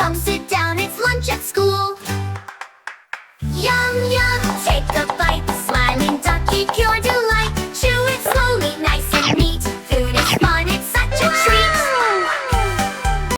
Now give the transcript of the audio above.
Come sit down, it's lunch at school. Yum, yum, take a bite. Smiling ducky, pure delight.